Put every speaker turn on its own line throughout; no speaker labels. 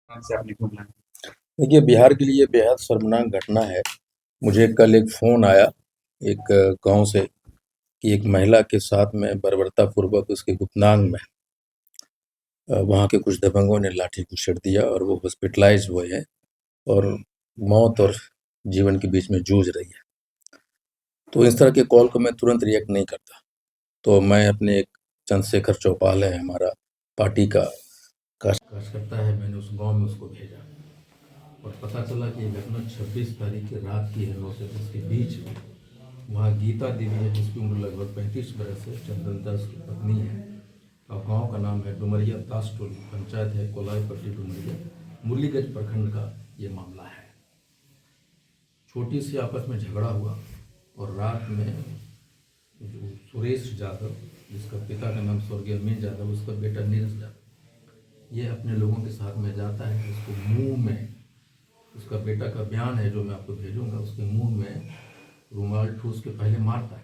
से आपने क्यों बुलाया?
देखिए, बिहार के लिए बेहद शर्मनाक घटना है। मुझे कल एक फ़ोन आया एक गाँव से कि एक महिला के साथ में बर्बरतापूर्वक उसके गुप्तांग में वहाँ के कुछ दबंगों ने लाठी घुसेड़ दिया और वो हॉस्पिटलाइज़ हुए हैं और मौत और जीवन के बीच में जूझ रही है। तो इस तरह के कॉल को मैं तुरंत रिएक्ट नहीं करता। तो मैं अपने एक चंद्रशेखर चौपाल है हमारा पार्टी का कार्यकर्ता है, मैंने उस गाँव में उसको भेजा और पता चला कि ये घटना 26 तारीख की रात की है। 9 से 10 के बीच में वहाँ गीता देवी है जिसकी उम्र लगभग 35 बरस है, चंदन दास की पत्नी है और गांव का नाम है डुमरिया दास टोली, पंचायत है कोलाईपट्टी डुमरिया, मुरलीगंज प्रखंड का ये मामला है। छोटी सी आपस में झगड़ा हुआ और रात में जो सुरेश यादव जिसका पिता का नाम स्वर्गीय अमीन यादव, उसका बेटा नीरज यादव, ये अपने लोगों के साथ में जाता है, उसको मुंह में, उसका बेटा का बयान है जो मैं आपको भेजूंगा, उसके मुंह में रुमाल ठूस के पहले मारता है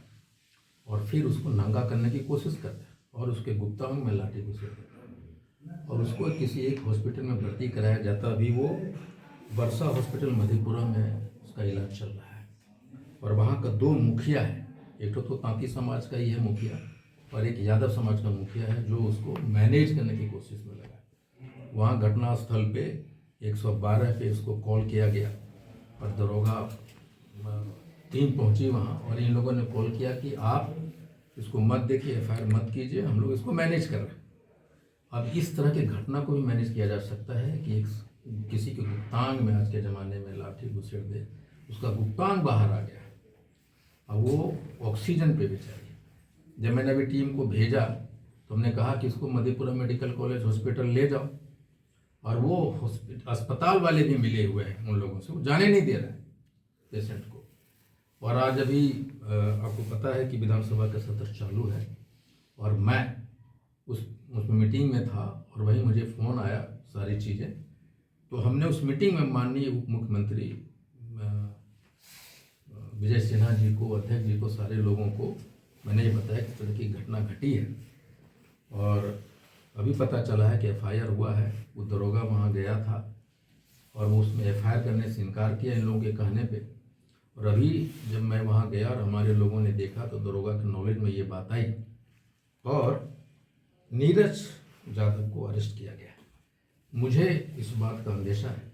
और फिर उसको नंगा करने की कोशिश करता है और उसके गुप्तांग में लाठी घुसेड़ देता है और उसको किसी एक हॉस्पिटल में भर्ती कराया जाता। अभी वो वर्षा हॉस्पिटल मधेपुरा में उसका इलाज चल रहा है और वहाँ का 2 मुखिया है, एक तो तांती समाज का ही है मुखिया और एक यादव समाज का मुखिया है जो उसको मैनेज करने की कोशिश में लगा। वहाँ घटनास्थल पे 112 पे इसको कॉल किया गया और दरोगा टीम पहुंची वहाँ और इन लोगों ने कॉल किया कि आप इसको मत देखिए, एफआईआर मत कीजिए, हम लोग इसको मैनेज कर रहे हैं। अब इस तरह की घटना को भी मैनेज किया जा सकता है कि किसी के गुप्तांग में आज के ज़माने में लाठी घुसेड़ दे, उसका गुप्तांग बाहर आ गया, अब वो ऑक्सीजन पे बेचारी। जब मैंने अभी टीम को भेजा तो हमने कहा कि इसको मधेपुरा मेडिकल कॉलेज हॉस्पिटल ले जाओ और वो अस्पताल वाले भी मिले हुए हैं उन लोगों से, वो जाने नहीं दे रहे हैं पेशेंट को। और आज अभी आपको पता है कि विधानसभा का सत्र चालू है और मैं उसमें मीटिंग में था और वहीं मुझे फ़ोन आया सारी चीज़ें। तो हमने उस मीटिंग में माननीय उप मुख्यमंत्री विजय सिन्हा जी को, अध्यक्ष जी को, सारे लोगों को मैंने ये बताया कि इस तरह की घटना घटी है और अभी पता चला है कि एफआईआर हुआ है। वो दरोगा वहाँ गया था और वो उसमें एफआईआर करने से इनकार किया इन लोगों के कहने पे। और अभी जब मैं वहाँ गया और हमारे लोगों ने देखा तो दरोगा के नॉलेज में ये बात आई और नीरज यादव को अरेस्ट किया गया। मुझे इस बात का अंदेशा है,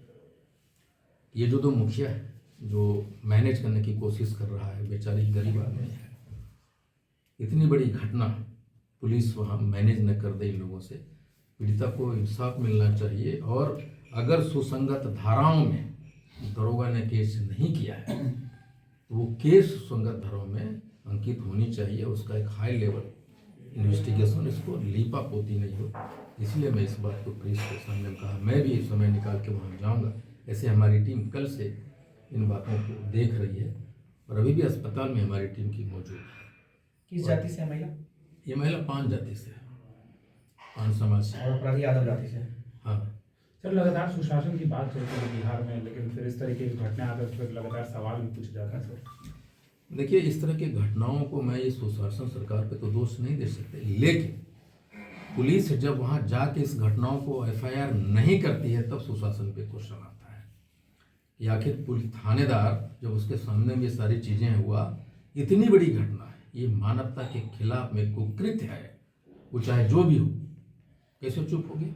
ये जो 2 मुखिया है जो मैनेज करने की कोशिश कर रहा है, बेचारी गरीब आदमी है, इतनी बड़ी घटना पुलिस वहाँ मैनेज न कर दे इन लोगों से। पीड़िता को इंसाफ मिलना चाहिए और अगर सुसंगत धाराओं में दरोगा ने केस नहीं किया है तो वो केस सुसंगत धाराओं में अंकित होनी चाहिए, उसका एक हाई लेवल इन्वेस्टिगेशन, इसको लीपा पोती नहीं हो। इसलिए मैं इस बात को प्रेस के सामने कहा, मैं भी समय निकाल के वहाँ जाऊँगा। ऐसे हमारी टीम कल से इन बातों को देख रही है और अभी भी अस्पताल में हमारी टीम की मौजूद है।
किस जाति से है महिला?
ये महिला 5 जाति से है, 5 समाज से।
और अपराधी यादव जाति से?
हाँ
सर, लगातार सुशासन की बात चलती है बिहार में, लेकिन फिर इस तरीके की घटना आकर फिर लगातार सवाल भी पूछे जाते हैं सर।
देखिए, इस तरह की घटनाओं को मैं ये सुशासन सरकार पे तो दोष नहीं दे सकते, लेकिन पुलिस जब वहाँ जाके इस घटनाओं को एफआईआर नहीं करती है तब सुशासन पे क्वेश्चन आता है कि आखिर पुलिस थानेदार जब उसके सामने में ये सारी चीज़ें हुआ, इतनी बड़ी घटना है, ये मानवता के खिलाफ में कुकृत्य है, वो चाहे जो भी हो, कैसे चुप हो गया?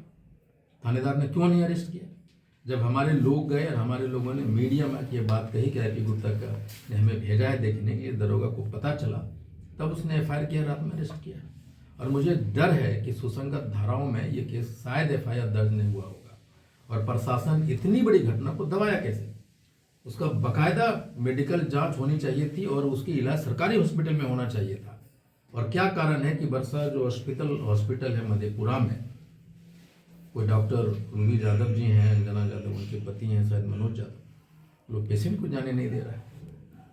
थानेदार ने क्यों नहीं अरेस्ट किया? जब हमारे लोग गए और हमारे लोगों ने मीडिया में ये बात कही कि आईपी गुप्ता का ने हमें भेजा है देखने के लिए, दरोगा को पता चला, तब उसने एफआईआर किया, रात में अरेस्ट किया। और मुझे डर है कि सुसंगत धाराओं में ये केस शायद एफआईआर दर्ज नहीं हुआ होगा और प्रशासन इतनी बड़ी घटना को दबाया कैसे? उसका बाकायदा मेडिकल जांच होनी चाहिए थी और उसकी इलाज सरकारी हॉस्पिटल में होना चाहिए था। और क्या कारण है कि वर्षा जो हॉस्पिटल है मधेपुरा में, कोई डॉक्टर रूबी यादव जी हैं, अंजना यादव उनके पति हैं, शायद मनोज यादव, लोग पेशेंट को जाने नहीं दे रहा है।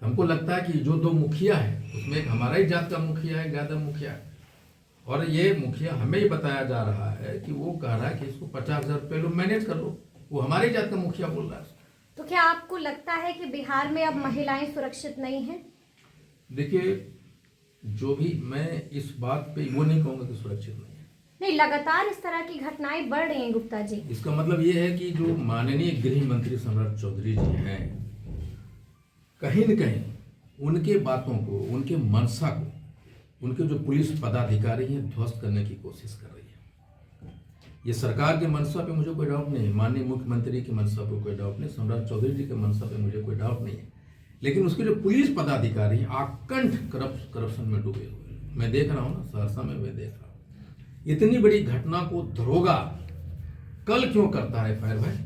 हमको लगता है कि जो 2 मुखिया है उसमें एक हमारा ही जात का मुखिया है, यादव मुखिया है, और ये मुखिया हमें ही बताया जा रहा है कि वो कह रहा है कि इसको 50,000 रुपये लो, मैनेज कर लो, वो हमारे जात का मुखिया बोल रहा है।
तो क्या आपको लगता है कि बिहार में अब महिलाएं सुरक्षित नहीं हैं?
देखिए, जो भी, मैं इस बात पे वो नहीं कहूँगा कि सुरक्षित नहीं है।
नहीं, लगातार इस तरह की घटनाएं बढ़ रही हैं गुप्ता जी।
इसका मतलब ये है कि जो माननीय गृह मंत्री सम्राट चौधरी जी हैं, कहीं न कहीं उनके बातों को, उनके मंशा को, उनके जो पुलिस पदाधिकारी हैं ध्वस्त करने की कोशिश कर रही है। ये सरकार के मंशा पे मुझे कोई डाउट नहीं है, माननीय मुख्यमंत्री की मंशा पे कोई डाउट नहीं, सम्राट चौधरी जी के मंशा पे मुझे कोई डाउट नहीं है, लेकिन उसके जो पुलिस पदाधिकारी हैं आकंठ करप्शन में डूबे हुए हैं। मैं देख रहा हूँ ना, सहरसा में मैं देख रहा हूँ। इतनी बड़ी घटना को दरोगा कल क्यों करता है फायर भाई?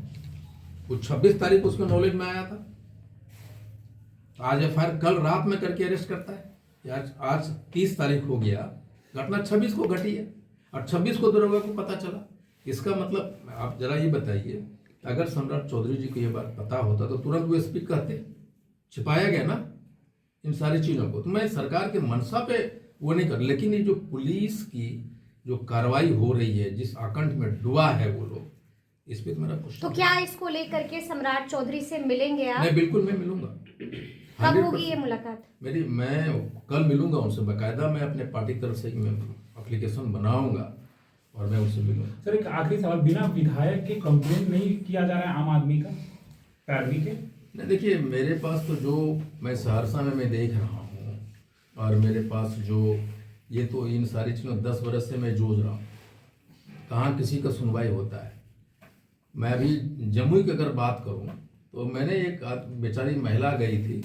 वो 26 तारीख को उसके नॉलेज में आया था, आज एफआईआर कल रात में करके अरेस्ट करता है। आज 30 तारीख हो गया, घटना 26 को घटी है और 26 को दरोगा को पता चला। इसका मतलब आप जरा ये बताइए, अगर सम्राट चौधरी जी को ये बात पता होता तो तुरंत वो एसपी कहते, छिपाया गया ना इन सारी चीज़ों को। तो मैं सरकार के मंशा पे वो नहीं कर, लेकिन ये जो पुलिस की जो कार्रवाई हो रही है, जिस आकंठ में डूबा है वो लोग, इस पे तो मेरा क्वेश्चन।
तो क्या इसको लेकर के सम्राट चौधरी से मिलेंगे आप?
नहीं, बिल्कुल मैं मिलूंगा।
कब होगी ये मुलाकात?
मैं कल मिलूंगा उनसे, बाकायदा मैं अपने पार्टी की तरफ से मैं एप्लीकेशन बनाऊंगा और मैं उनसे मिलूंगा।
सर, एक आखिरी सवाल, बिना विधायक के कंप्लेन नहीं किया जा रहा है आम आदमी का पैरवी के?
नहीं, देखिए मेरे पास तो जो मैं सहरसा में मैं देख रहा हूँ, और मेरे पास जो ये तो इन सारी चीज़ों 10 बरस से मैं जूझ रहा हूँ, कहाँ किसी का सुनवाई होता है। मैं अभी जमुई की अगर बात करूँ तो मैंने एक बेचारी महिला गई थी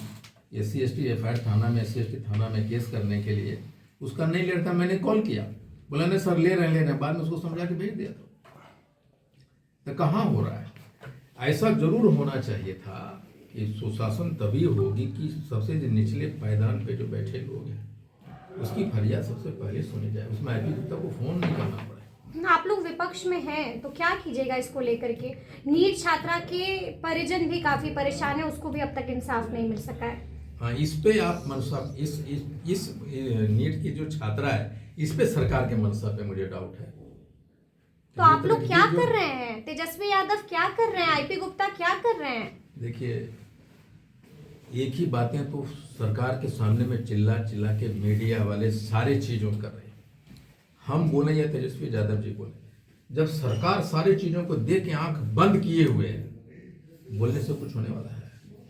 SC/ST एफआईआर थाना में, SC/ST थाना में केस करने के लिए, उसका नहीं ले रहा था। मैंने कॉल किया, बोला नहीं सर ले रहे हैं, बाद में उसको समझा के भेज दिया। तो कहाँ हो रहा है? ऐसा जरूर होना चाहिए था कि सुशासन तभी होगी कि सबसे निचले पायदान पे जो बैठे लोग हैं उसकी फरियाद सबसे पहले सुनी जाए, उसमें आईपी गुप्ता को फोन नहीं करना पड़े।
आप लोग विपक्ष में हैं तो क्या कीजिएगा इसको लेकर के? नीट छात्रा के परिजन भी काफी परेशान है, उसको भी अब तक इंसाफ नहीं मिल सका है।
हाँ, इस पे आप मनसा, इस नीट की जो छात्रा है, इस पे सरकार के मनसा पे मुझे डाउट है।
तो आप लोग क्या कर रहे हैं? तेजस्वी यादव क्या कर रहे हैं? आईपी गुप्ता क्या कर रहे हैं?
देखिए, एक ही बातें तो सरकार के सामने में चिल्ला चिल्ला के मीडिया वाले सारे चीजों कर रहे हैं। हम बोले या तेजस्वी यादव जी बोले, जब सरकार सारी चीजों को देख के आंख बंद किए हुए है, बोलने से कुछ होने वाला है?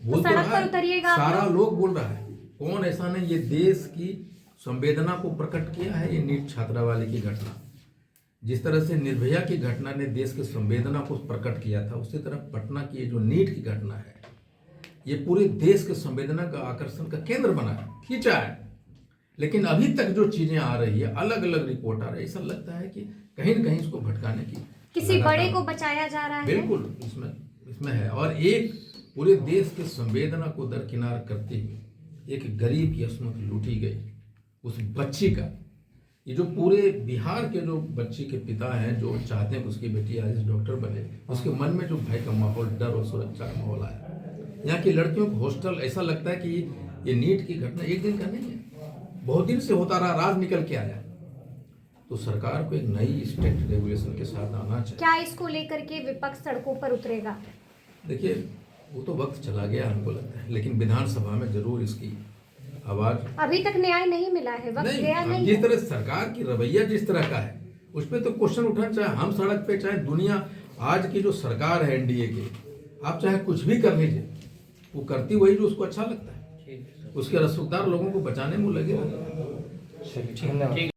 बोल तो
सड़क पर उतरिएगा,
सारा लोग बोल रहा है, कौन ऐसा नहीं। ये देश की संवेदना को प्रकट किया है ये नीट छात्रा वाले की घटना। जिस तरह से निर्भया की घटना ने देश की संवेदना को प्रकट किया था, उसी तरह पटना की ये जो नीट की घटना है, ये पूरे देश के संवेदना का आकर्षण का केंद्र बना है, खींचा है। लेकिन अभी तक जो चीजें आ रही है, अलग अलग रिपोर्ट आ रही है, ऐसा लगता है कि कहीं न कहीं इसको भटकाने की
किसी बड़े को बचाया जा रहा है।
बिल्कुल इसमें है। और एक पूरे देश के संवेदना को दरकिनार करते हुए एक गरीब की अस्मत लूटी गई, उस बच्ची का, ये जो पूरे बिहार के जो बच्ची के पिता हैं जो चाहते हैं कि उसकी बेटी आज डॉक्टर बने, उसके मन में जो भय का माहौल, डर और सुरक्षा का माहौल आया। यहाँ की लड़कियों को हॉस्टल, ऐसा लगता है कि ये नीट की घटना एक दिन का नहीं है, बहुत दिन से होता रहा, राज निकल के आया। तो सरकार को एक नई स्ट्रिक्ट रेगुलेशन के साथ आना चाहिए।
क्या इसको लेकर के विपक्ष सड़कों पर उतरेगा?
देखिए, वो तो वक्त चला गया हमको लगता है, लेकिन विधानसभा में जरूर इसकी आवाज।
अभी तक न्याय नहीं मिला है, वक्त गया नहीं।
जिस तरह सरकार की रवैया जिस तरह का है, उस पर तो क्वेश्चन उठाना, चाहे हम सड़क पे, चाहे दुनिया, आज की जो सरकार है एनडीए की, आप चाहे कुछ भी कर लीजिए, वो करती वही जो उसको अच्छा लगता है, उसके रसूखदार लोगों को बचाने में लगे।